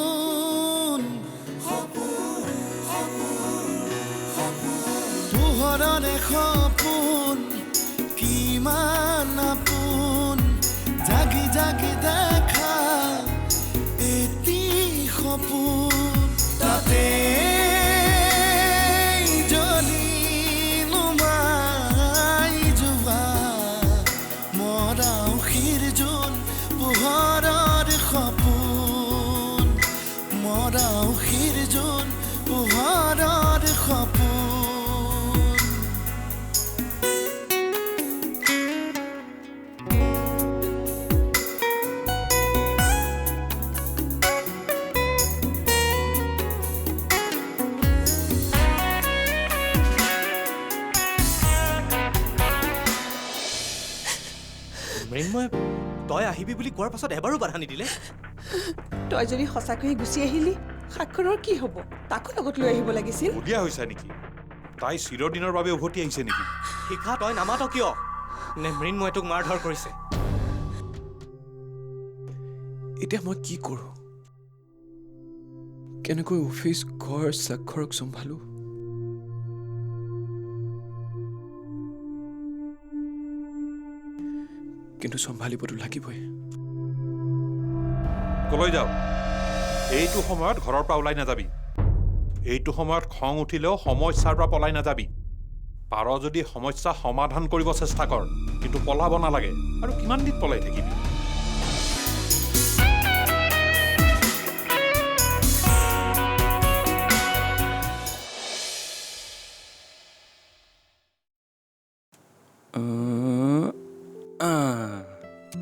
সপোন পোহৰৰে সপোন কিমান আপোন জাগি জাগি দেখা এটি সপোন তাতে জ্বলি নুমাই যোৱা মৰাও শিৰজোন পোহৰৰ সপোন মৰাও শিৰজোন পোহৰৰ সপোন মৃন্ময় তই আহিবি বুলি কোৱাৰ পাছত এবাৰো বাধা নিদিলে তই যদি সঁচাকৈয়ে গুচি আহিলি সাক্ষৰৰ কি হ'ব তাকো লগত লৈ আহিব লাগিছিল উলিয়া হৈছে নেকি তাই চিৰদিনৰ বাবে উভতি আহিছে নেকি শিখা তই নামাত কিয় নে মৃন্ময় তোক মাৰধৰ কৰিছে এতিয়া মই কি কৰোঁ কেনেকৈ অফিচ ঘৰ স্বাক্ষৰক চম্ভালো কিন্তু চম্ভালিবতো লাগিবই কলৈ যাও এইটো সময়ত ঘৰৰ পৰা ওলাই নাযাবি এইটো সময়ত খং উঠিলেও সমস্যাৰ পৰা পলাই নাযাবি পাৰ যদি সমস্যা সমাধান কৰিব চেষ্টা কৰ কিন্তু পলাব নালাগে আৰু কিমান দিন পলাই থাকিবি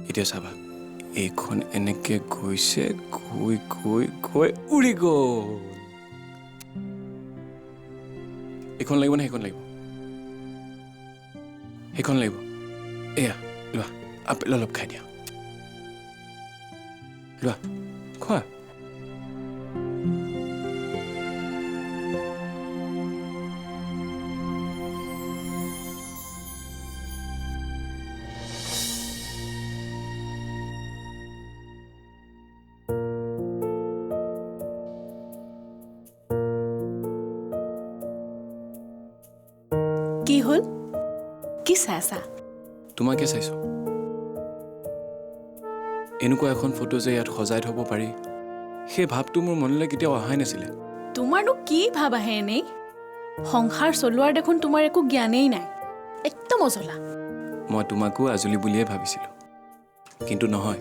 এতিয়া চাবা এইখন এনেকে গৈছে গৈ গৈ গৈ উৰি গ'ল এইখন লাগিব নে সেইখন লাগিব সেইখন লাগিব এয়া লোৱা আপেল অলপ খাই দিয়া লোৱা খোৱা কি হ'ল কি চাইছা তোমাকে চাইছো এনেকুৱা এখন ফটো যে ইয়াত সজাই থব পাৰি সেই ভাৱটো মোৰ মনলৈ কেতিয়াও অহাই নাছিলে তোমাৰনো কি ভাব আহে এনেই সংসাৰ চলোৱাৰ দেখোন তোমাৰ একো জ্ঞানেই নাই একদম অজলা মই তোমাকো আজলি বুলিয়ে ভাবিছিলোঁ কিন্তু নহয়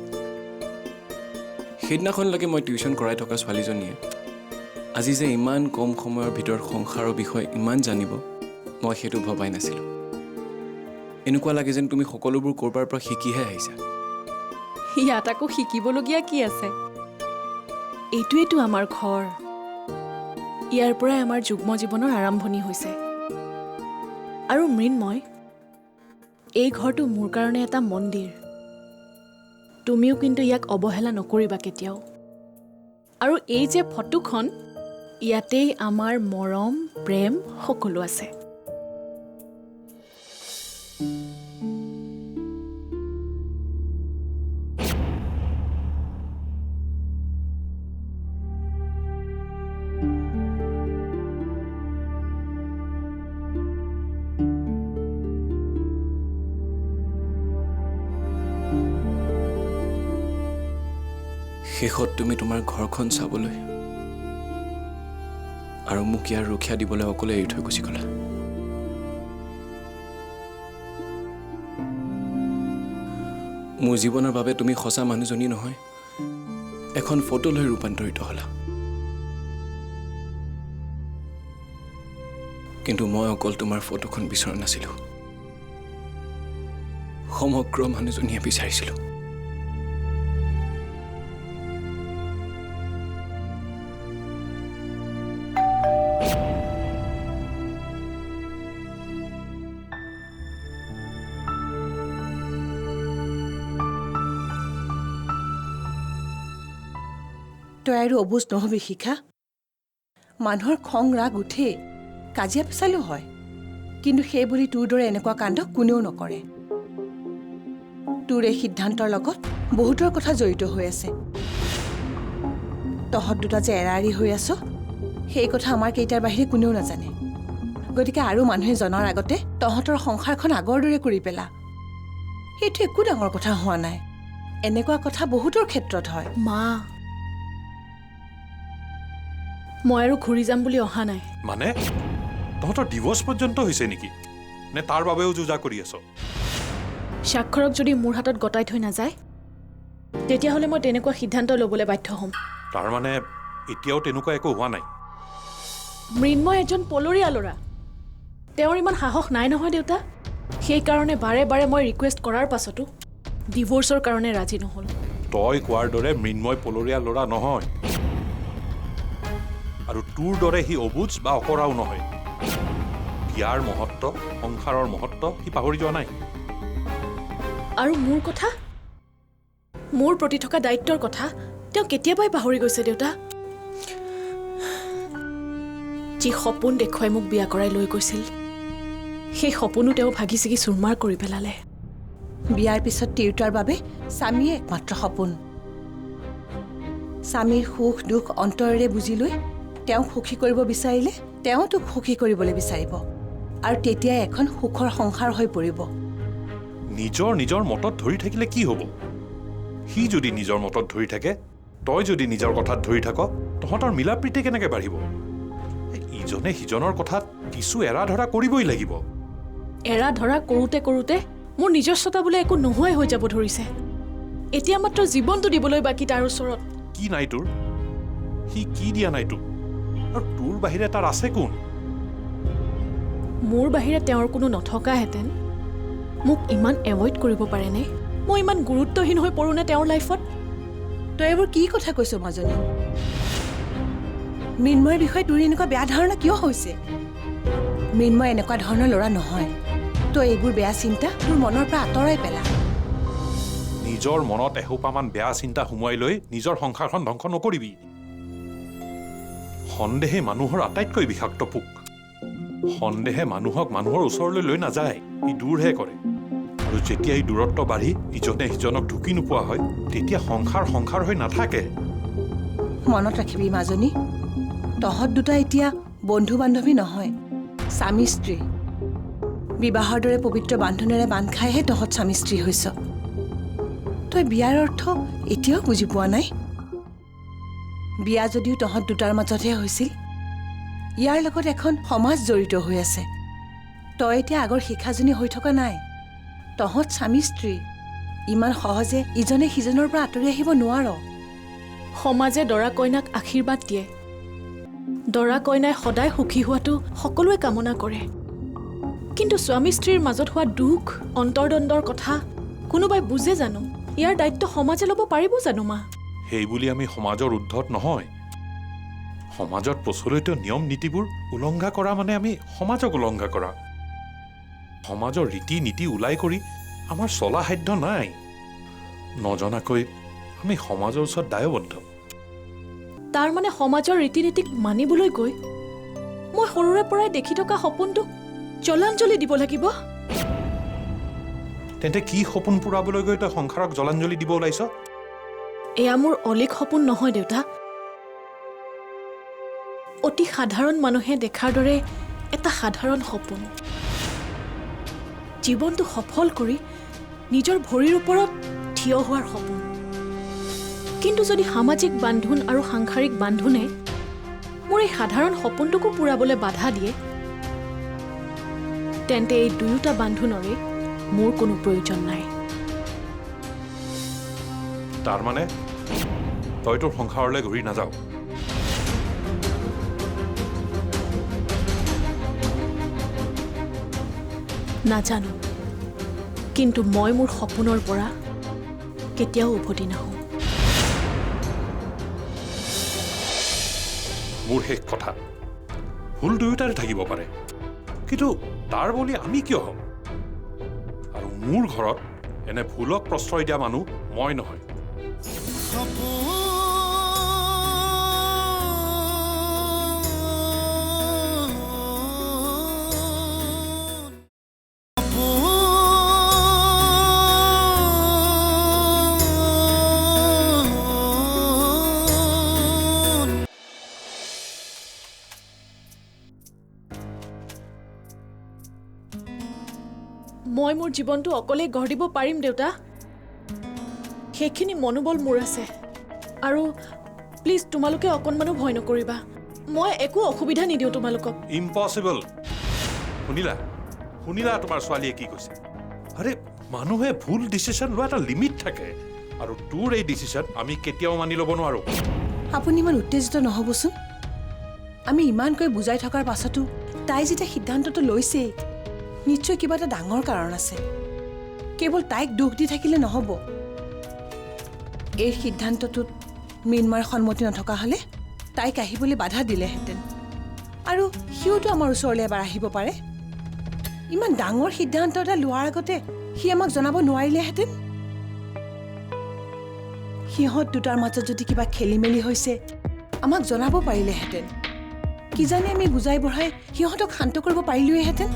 সেইদিনাখনলৈকে মই টিউশ্যন কৰাই থকা ছোৱালীজনীয়ে আজি যে ইমান কম সময়ৰ ভিতৰত সংসাৰৰ বিষয়ে ইমান জানিব মই সেইটো ভবাই নাছিলোঁ এনেকুৱা লাগে যেন তুমি সকলোবোৰ ক'ৰবাৰ পৰা শিকিহে আহিছা ইয়াত আকৌ শিকিবলগীয়া কি আছে এইটোৱেতো আমাৰ ঘৰ ইয়াৰ পৰাই আমাৰ যুগ্ম জীৱনৰ আৰম্ভণি হৈছে আৰু মৃন্ময় এই ঘৰটো মোৰ কাৰণে এটা মন্দিৰ তুমিও কিন্তু ইয়াক অৱহেলা নকৰিবা কেতিয়াও আৰু এই যে ফটোখন ইয়াতেই আমাৰ মৰম প্ৰেম সকলো আছে শেষত তুমি তোমাৰ ঘৰখন চাবলৈ আৰু মোক ইয়াৰ ৰক্ষা দিবলৈ অকলে এৰি থৈ গুচি গ'লা মোৰ জীৱনৰ বাবে তুমি সঁচা মানুহজনী নহয় এখন ফটোলৈ ৰূপান্তৰিত হ'লা কিন্তু মই অকল তোমাৰ ফটোখন বিচৰা নাছিলোঁ সমগ্ৰ মানুহজনীয়ে বিচাৰিছিলোঁ তই আৰু অবুজ নহবি শিখা মানুহৰ খং ৰাগ উঠে কাজিয়া পেচালো হয় কিন্তু সেই বুলি তোৰ দৰে এনেকুৱা কাণ্ড কোনেও নকৰে তোৰ এই সিদ্ধান্তৰ লগত বহুতৰ কথা জড়িত হৈ আছে তহঁত দুটা যে এৰাৰি হৈ আছ সেই কথা আমাৰ কেইটাৰ বাহিৰে কোনেও নাজানে গতিকে আৰু মানুহে জনাৰ আগতে তহঁতৰ সংসাৰখন আগৰ দৰে কৰি পেলা সেইটো একো ডাঙৰ কথা হোৱা নাই এনেকুৱা কথা বহুতৰ ক্ষেত্ৰত হয় মা মই আৰু ঘূৰি যাম বুলি অহা নাই মানে তহঁতৰ ডিভোৰ্চ পৰ্যন্ত হৈছে নেকি নে তাৰ বাবেও যুঁজা কৰি আছ স্বাক্ষৰক যদি মোৰ হাতত গতাই থৈ নাযায় তেতিয়াহ'লে মই তেনেকুৱা সিদ্ধান্ত ল'বলৈ বাধ্য হ'ম তাৰ মানে এতিয়াও তেনেকুৱা একো হোৱা নাই মৃন্ময় এজন পলৰীয়া ল'ৰা তেওঁৰ ইমান সাহস নাই নহয় দেউতা সেইকাৰণে বাৰে বাৰে মই ৰিকুৱেষ্ট কৰাৰ পাছতো ডিভোৰ্চৰ কাৰণে ৰাজি নহ'ল তই কোৱাৰ দৰে মৃন্ময় পলৰীয়া ল'ৰা নহয় আৰু তোৰ দৰে সি অবুজ বা অকৰাও নহয় বিয়াৰ মহত্ব সংসাৰৰ মহত্ব সি পাহৰি যোৱা নাই আৰু মোৰ কথা মোৰ প্ৰতি থকা দায়িত্বৰ কথা তেওঁ কেতিয়াবাই পাহৰি গৈছে দেউতা যি সপোন দেখুৱাই মোক বিয়া কৰাই লৈ গৈছিল সেই সপোনো তেওঁ ভাগি ছিগি চুৰমাৰ কৰি পেলালে বিয়াৰ পিছত তিৰোতাৰ বাবে স্বামীয়ে একমাত্ৰ সপোন স্বামীৰ সুখ দুখ অন্তৰেৰে বুজি লৈ তেওঁক সুখী কৰিব বিচাৰিলে তেওঁ তোক সুখী কৰিবলৈ বিচাৰিব আৰু তেতিয়াই এখন সুখৰ সংসাৰ হৈ পৰিব নিজৰ মতত ধৰি থাকিলে কি হ'ব সি যদি নিজৰ মতত ধৰি থাকে তই যদি নিজৰ কথাত ধৰি থাক তহঁতৰ মিলা প্ৰীতি কেনেকৈ বাঢ়িব ইজনে সিজনৰ কথাত কিছু এৰা ধৰা কৰিবই লাগিব এৰা ধৰা কৰোঁতে কৰোঁতে মোৰ নিজস্বতা বোলে একো নোহোৱাই হৈ যাব ধৰিছে এতিয়া মাত্ৰ জীৱনটো দিবলৈ বাকী তাৰ ওচৰত কি নাই তোৰ সি কি দিয়া নাই তোক আৰু তোৰ বাহিৰে তাৰ আছে কোন মোৰ বাহিৰে তেওঁৰ কোনো নথকাহেঁতেন মোক ইমান এভইড কৰিব পাৰেনে মই ইমান গুৰুত্বহীন হৈ পৰোঁনে তেওঁৰ লাইফত তই এইবোৰ কি কথা কৈছ মাজনী মৃন্ময়ৰ বিষয়ে তোৰ এনেকুৱা বেয়া ধাৰণা কিয় হৈছে মৃন্ময় এনেকুৱা ধৰণৰ ল'ৰা নহয় তই এইবোৰ বেয়া চিন্তা তোৰ মনৰ পৰা আঁতৰাই পেলা নিজৰ মনত এসোপামান বেয়া চিন্তা সুমুৱাই লৈ নিজৰ সংসাৰখন ধ্বংস নকৰিবি সন্দেহে মানুহৰ আটাইতকৈ বিষাক্ত পোক সন্দেহে মানুহক মানুহৰ ওচৰলৈ লৈ নাযায় ই দূৰহে কৰে আৰু যেতিয়া এই দূৰত্ব বাঢ়ি ইজনে সিজনক ঢুকি নোপোৱা হয় তেতিয়া সংসাৰ হৈ নাথাকে মনত ৰাখিবি মাজনী তহঁত দুটা এতিয়া বন্ধু বান্ধৱী নহয় স্বামী স্ত্ৰী বিবাহৰ দৰে পবিত্ৰ বান্ধোনেৰে বান্ধ খাইহে তহঁত স্বামী স্ত্ৰী হৈছ তই বিয়াৰ অৰ্থ এতিয়াও বুজি পোৱা নাই বিয়া যদিও তহঁত দুটাৰ মাজতহে হৈছিল ইয়াৰ লগত এখন সমাজ জড়িত হৈ আছে তই এতিয়া আগৰ শিক্ষাজনী হৈ থকা নাই তহঁত স্বামী স্ত্ৰী ইমান সহজে ইজনে সিজনৰ পৰা আঁতৰি আহিব নোৱাৰ সমাজে দৰা কইনাক আশীৰ্বাদ দিয়ে দৰা কইনাই সদায় সুখী হোৱাটো সকলোৱে কামনা কৰে কিন্তু স্বামী স্ত্ৰীৰ মাজত হোৱা দুখ অন্তৰ্দ্বন্দ্বৰ কথা কোনোবাই বুজে জানো ইয়াৰ দায়িত্ব সমাজে ল'ব পাৰিব জানো মা সেই বুলি আমি সমাজৰ উদ্ধত নহয় সমাজত প্ৰচলিত নিয়ম নীতিবোৰ উলংঘা কৰা মানে আমি সমাজক উলংঘা কৰা সমাজৰ ৰীতি নীতি ওলাই কৰি আমাৰ চলা সাধ্য নাই নজনাকৈ আমি সমাজৰ ওচৰত দায়বদ্ধ তাৰ মানে সমাজৰ ৰীতি নীতিক মানিবলৈ গৈ মই সৰুৰে পৰাই দেখি থকা সপোনটোক জলাঞ্জলি দিব লাগিব তেন্তে কি সপোন পূৰাবলৈ গৈ তই সংসাৰক জলাঞ্জলি দিব ওলাইছ এয়া মোৰ অলিক সপোন নহয় দেউতা অতি সাধাৰণ মানুহে দেখাৰ দৰে এটা সাধাৰণ সপোন জীৱনটো সফল কৰি নিজৰ ভৰিৰ ওপৰত থিয় হোৱাৰ সপোন কিন্তু যদি সামাজিক বান্ধোন আৰু সাংসাৰিক বান্ধোনে মোৰ এই সাধাৰণ সপোনটোকো পূৰাবলৈ বাধা দিয়ে তেন্তে এই দুয়োটা বান্ধোনৰে মোৰ কোনো প্ৰয়োজন নাই তাৰ মানে তই তোৰ সংসাৰলৈ ঘূৰি নাযাও নাজানো কিন্তু মই মোৰ সপোনৰ পৰা কেতিয়াও উভতি নাহোঁ মোৰ শেষ কথা ভুল দুয়োটাৰে থাকিব পাৰে কিন্তু তাৰ বুলি আমি কিয় হ'ম আৰু মোৰ ঘৰত এনে ভুলক প্ৰশ্ৰয় দিয়া মানুহ মই নহয় মই মোৰ জীৱনটো অকলেই গঢ় দিব পাৰিম দেউতা সেইখিনি মনোবল মোৰ আছে আৰু প্লিজ তোমালোকে অকণমানো ভয় নকৰিবা মই একো অসুবিধা নিদিওঁ তোমালোকক ইম্পচিবল শুনিলা শুনিলা তোমাৰ ছোৱালীয়ে কি কৈছে আৰে মানুহে ভুল ডিচিশ্যন লোৱা এটা লিমিট থাকে আৰু তোৰ এই ডিচিশ্যন আমি কেতিয়াও মানি ল'ব নোৱাৰো আপুনি ইমান উত্তেজিত নহ'বচোন আমি ইমানকৈ বুজাই থকাৰ পাছতো তাই যেতিয়া সিদ্ধান্তটো লৈছেই নিশ্চয় কিবা এটা ডাঙৰ কাৰণ আছে কেৱল তাইক দুখ দি থাকিলে নহ'ব এই সিদ্ধান্তটোত মৃন্ময়ৰ সন্মতি নথকা হ'লে তাইক আহিবলৈ বাধা দিলেহেঁতেন আৰু সিওতো আমাৰ ওচৰলৈ এবাৰ আহিব পাৰে ইমান ডাঙৰ সিদ্ধান্ত এটা লোৱাৰ আগতে সি আমাক জনাব নোৱাৰিলেহেঁতেন সিহঁত দুটাৰ মাজত যদি কিবা খেলি মেলি হৈছে আমাক জনাব পাৰিলেহেঁতেন কিজানি আমি বুজাই বঢ়াই সিহঁতক শান্ত কৰিব পাৰিলোৱেহেঁতেন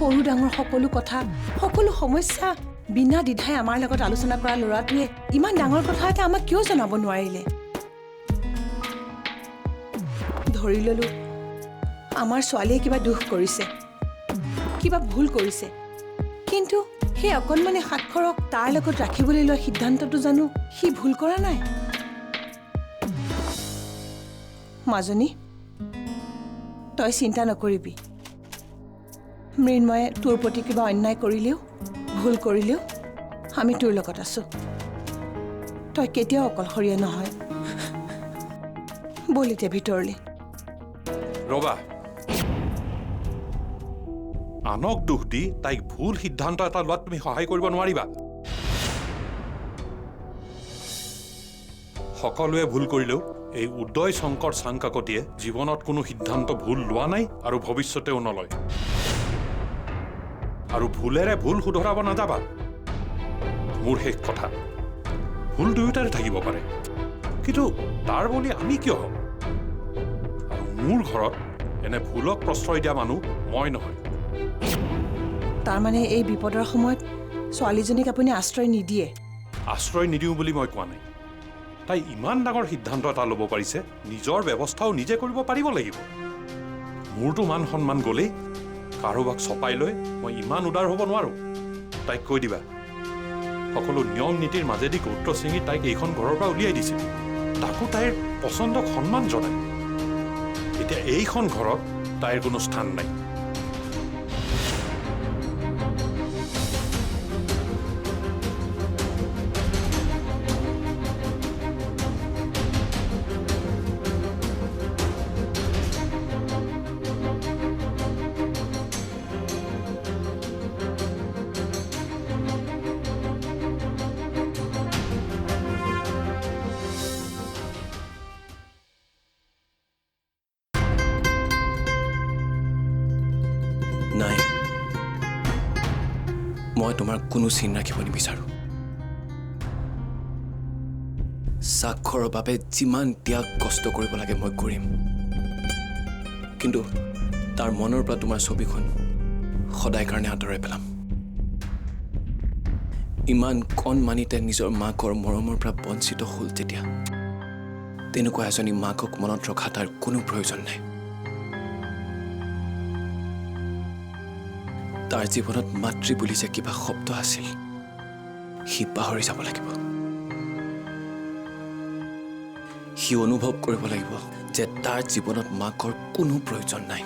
সৰু ডাঙৰ সকলো কথা সকলো সমস্যা বিনা দ্বিধাই আমাৰ লগত আলোচনা কৰা ল'ৰাটোৱে ইমান ডাঙৰ কথা এটা আমাক কিয় জনাব নোৱাৰিলে ধৰি ল'লো আমাৰ ছোৱালীয়ে কিবা দুখ কৰিছে কিবা ভুল কৰিছে কিন্তু সেই অকণমানি সাক্ষৰক তাৰ লগত ৰাখিবলৈ লোৱা সিদ্ধান্তটো জানো সি ভুল কৰা নাই মাজনী তই চিন্তা নকৰিবি মৃন্ময়ে তোৰ প্ৰতি কিবা অন্যায় কৰিলেও ভুল কৰিলেও আমি তোৰ লগত আছো তই কেতিয়াও অকলশৰীয়া নহয় বল এতিয়া ভিতৰলৈ ৰবা আনক দুখ দি তাইক ভুল সিদ্ধান্ত এটা লোৱাত তুমি সহায় কৰিব নোৱাৰিবা সকলোৱে ভুল কৰিলেও এই উদয় শংকৰ চাংকাকতিয়ে জীৱনত কোনো সিদ্ধান্ত ভুল লোৱা নাই আৰু ভৱিষ্যতেও নলয় আৰু ভুলেৰে ভুল শুধৰাব নাযাবা মোৰ শেষ কথা ভুল দুয়োটাৰে থাকিব পাৰে কিন্তু তাৰ বুলি আমি কিয় হ'ম আৰু মোৰ ঘৰত এনে ভুলক প্ৰশ্ৰয় দিয়া মানুহ মই নহয় তাৰমানে এই বিপদৰ সময়ত ছোৱালীজনীক আপুনি আশ্ৰয় নিদিয়ে আশ্ৰয় নিদিওঁ বুলি মই কোৱা নাই তাই ইমান ডাঙৰ সিদ্ধান্ত এটা ল'ব পাৰিছে নিজৰ ব্যৱস্থাও নিজে কৰিব পাৰিব লাগিব মোৰতো মান সন্মান গ'লেই কাৰোবাক চপাই লৈ মই ইমান উদাৰ হ'ব নোৱাৰো তাইক কৈ দিবা সকলো নিয়ম নীতিৰ মাজেদি গুৰুত্ব ছিঙি তাইক এইখন ঘৰৰ পৰা উলিয়াই দিছিল তাকো তাইৰ পচন্দক সন্মান জনাই এতিয়া এইখন ঘৰত তাইৰ কোনো স্থান নাই নাই মই তোমাৰ কোনো চিন ৰাখিব নিবিচাৰো স্বাক্ষৰৰ বাবে যিমান ত্যাগ কষ্ট কৰিব লাগে মই কৰিম কিন্তু তাৰ মনৰ পৰা তোমাৰ ছবিখন সদায় কাৰণে আঁতৰাই পেলাম ইমান কণমানিতে নিজৰ মাকৰ মৰমৰ পৰা বঞ্চিত হ'ল যেতিয়া তেনেকুৱা এজনী মাকক মনত ৰখা তাৰ কোনো প্ৰয়োজন নাই তাৰ জীৱনত মাতৃ বুলি যে কিবা শব্দ আছিল সি পাহৰি যাব লাগিব সি অনুভৱ কৰিব লাগিব যে তাৰ জীৱনত মাকৰ কোনো প্ৰয়োজন নাই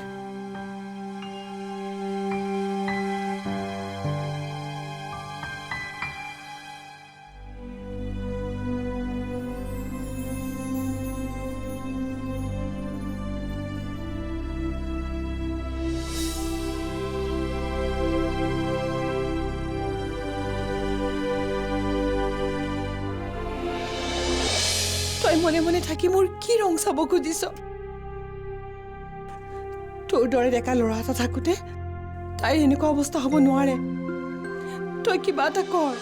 তই মনে মনে থাকি মোৰ কি ৰং চাব খুজিছ তোৰ দৰে ডেকা ল'ৰা এটা থাকোঁতে তাইৰ এনেকুৱা অৱস্থা হ'ব নোৱাৰে তই কিবা এটা কৰ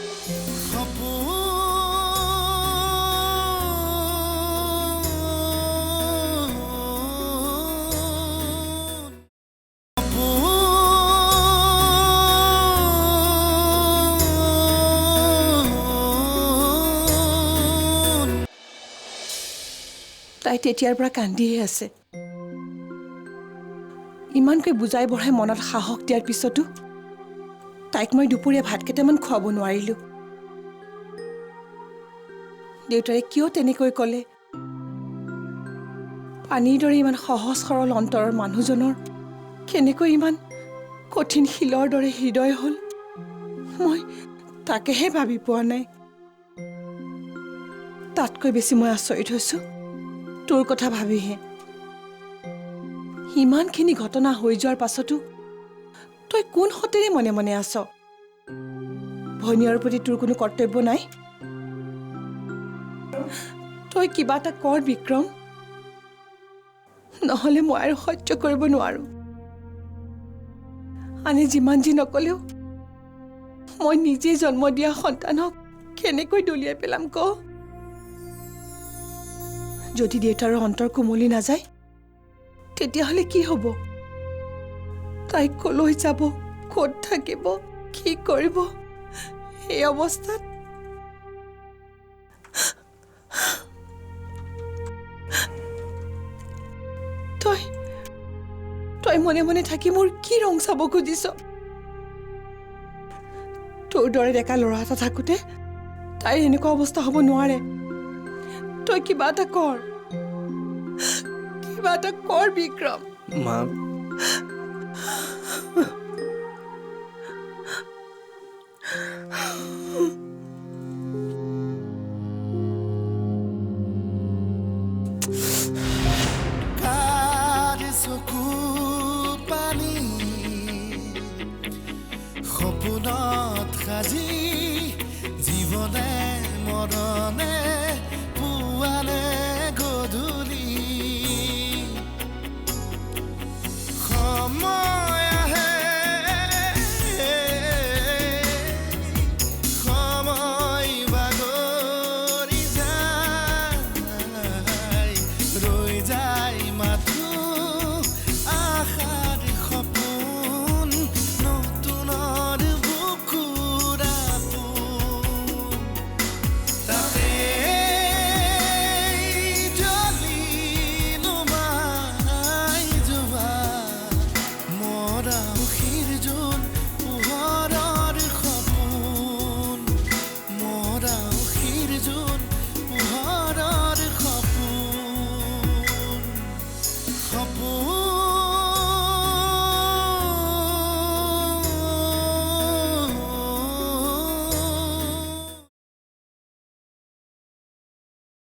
তাই তেতিয়াৰ পৰা কান্দিয়ে আছে ইমানকৈ বুজাই বঢ়াই মনত সাহস দিয়াৰ পিছতো তাইক মই দুপৰীয়া ভাত কেইটামান খুৱাব নোৱাৰিলোঁ। দেউতাৰে কিয় তেনেকৈ ক'লে? পানীৰ দৰে ইমান সহজ সৰল অন্তৰৰ মানুহজনৰ কেনেকৈ ইমান কঠিন শিলৰ দৰে হৃদয় হ'ল, মই তাকেহে ভাবি পোৱা নাই। তাতকৈ বেছি মই আচৰিত হৈছোঁ তোৰ কথা ভাবিহে। ইমানখিনি ঘটনা হৈ যোৱাৰ পাছতো তই কোন হতেৰে মনে মনে আছ? ভনীয়াৰ প্ৰতি তোৰ কোনো কৰ্তব্য নাই? তই কিবা এটা কৰ বিক্ৰম, নহ'লে মই আৰু সহ্য কৰিব নোৱাৰো। আনে যিমান যি নকলেও মই নিজে জন্ম দিয়া সন্তানক কেনেকৈ দলিয়াই পেলাম ক? যদি দেউতাৰৰ অন্তৰ কোমলি নাযায় তেতিয়াহ'লে কি হ'ব? তাই কলৈ যাব, ক'ত থাকিব, কি কৰিব? এই অৱস্থাত তই মনে মনে থাকি মোৰ কি ৰং চাব খুজিছ? তোৰ দৰে ডেকা ল'ৰা এটা থাকোঁতে তাইৰ এনেকুৱা অৱস্থা হ'ব নোৱাৰে। তই কিবা এটা কৰ, কিবা এটা কৰ বিক্ৰম। মা, কাৰ চকু পানী সপোনত সাজি জীৱনে মৰণে পুৱানে গধূলি সময় আহে, সময় বাগৰি যায়, ৰৈ যায় মাথো আশাৰ সপোন, নতুনৰ বুকুৰ আপোন। তাতে জ্বলি নুমাই যোৱা মৰা উশিৰ জোন পোহৰৰ সপোন, মৰা উশিৰ জোন পোহৰৰ সপোন, সপোন